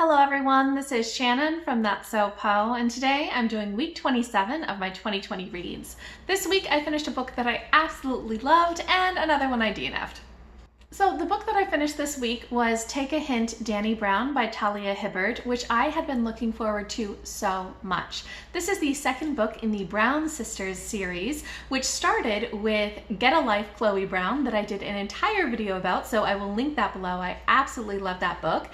Hello everyone, this is Shannon from That's So Poe, and today I'm doing week 27 of my 2020 reads. This week I finished a book that I absolutely loved and another one I DNF'd. So the book that I finished this week was Take a Hint, Dani Brown by Talia Hibbert, which I had been looking forward to so much. This is the second book in the Brown Sisters series, which started with Get a Life, Chloe Brown, that I did an entire video about, so I will link that below. I absolutely love that book.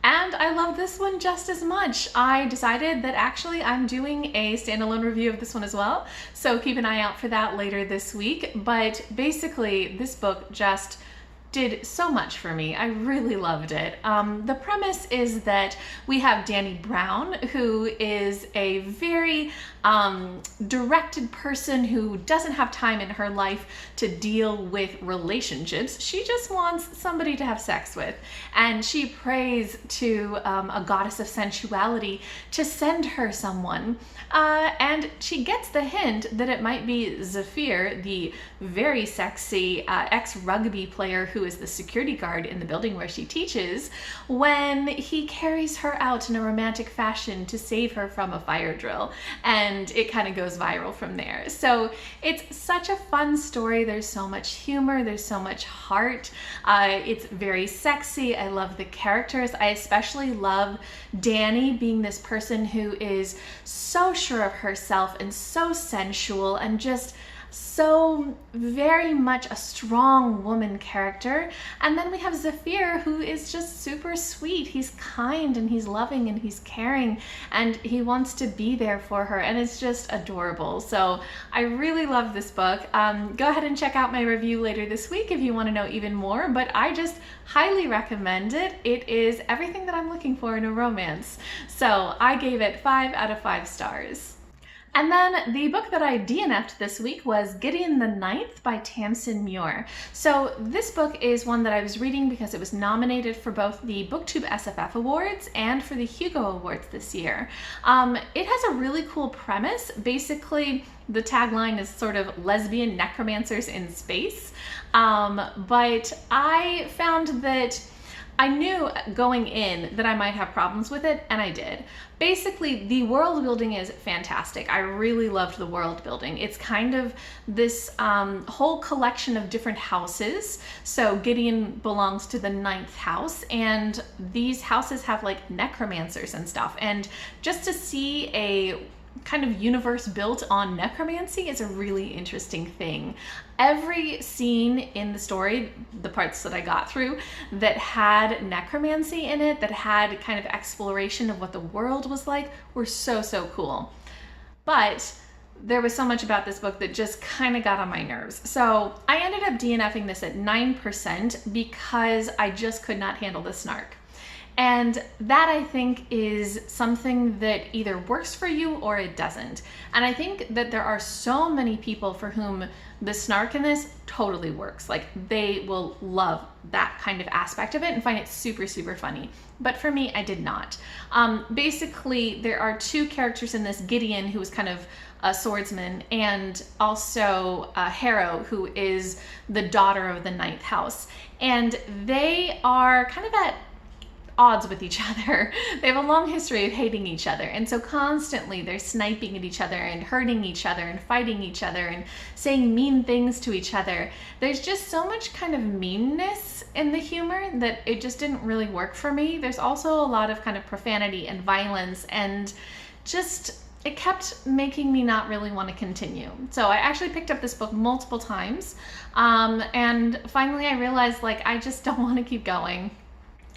And I love this one just as much. I decided that actually I'm doing a standalone review of this one as well, so keep an eye out for that later this week. But basically, this book just did so much for me. I really loved it. The premise is that we have Dani Brown, who is a very directed person who doesn't have time in her life to deal with relationships. She just wants somebody to have sex with. And she prays to a goddess of sensuality to send her someone. And she gets the hint that it might be Zephyr, the very sexy ex-rugby player who is the security guard in the building where she teaches, when he carries her out in a romantic fashion to save her from a fire drill. And it kind of goes viral from there. So it's such a fun story. There's so much humor. There's so much heart. It's very sexy. I love the characters. I especially love Dani being this person who is so sure of herself and so sensual and just so very much a strong woman character. And then we have Zephyr, who is just super sweet. He's kind and he's loving and he's caring and he wants to be there for her, and it's just adorable. So I really love this book. Go ahead and check out my review later this week if you want to know even more, but I just highly recommend it. It is everything that I'm looking for in a romance. So I gave it 5 out of 5 stars. And then the book that I DNF'd this week was Gideon the Ninth by Tamsyn Muir. So this book is one that I was reading because it was nominated for both the BooktubeSFF Awards and for the HUGO Awards this year. It has a really cool premise. Basically, the tagline is sort of lesbian necromancers in space. But I found that I knew going in that I might have problems with it, and I did. Basically, the world building is fantastic. I really loved the world building. It's kind of this whole collection of different houses. So Gideon belongs to the 9th house, and these houses have like necromancers and stuff. And just to see a kind of universe built on necromancy is a really interesting thing. Every scene in the story, the parts that I got through, that had necromancy in it, that had kind of exploration of what the world was like, were so cool. But there was so much about this book that just kind of got on my nerves. So I ended up DNFing this at 9% because I just could not handle the snark. And that, I think, is something that either works for you or it doesn't. And I think that there are so many people for whom the snark in this totally works. Like, they will love that kind of aspect of it and find it super funny. But for me, I did not. Basically, there are 2 characters in this, Gideon, who is kind of a swordsman, and also Harrow, who is the daughter of the 9th house. And they are kind of at odds with each other. They have a long history of hating each other, and so constantly they're sniping at each other and hurting each other and fighting each other and saying mean things to each other. There's just so much kind of meanness in the humor that it just didn't really work for me. There's also a lot of kind of profanity and violence, and just it kept making me not really want to continue. So I actually picked up this book multiple times, and finally I realized, like, I just don't want to keep going.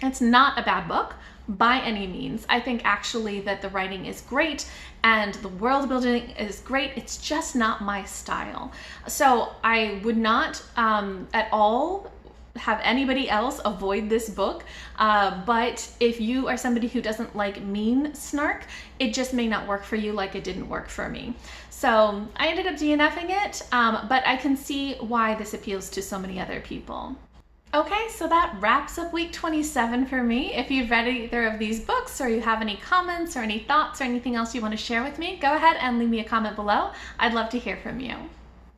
It's not a bad book by any means. I think actually that the writing is great and the world building is great. It's just not my style. So I would not at all have anybody else avoid this book. But if you are somebody who doesn't like mean snark, it just may not work for you like it didn't work for me. So I ended up DNFing it, but I can see why this appeals to so many other people. Okay, so that wraps up week 27 for me. If you've read either of these books or you have any comments or any thoughts or anything else you want to share with me, go ahead and leave me a comment below. I'd love to hear from you.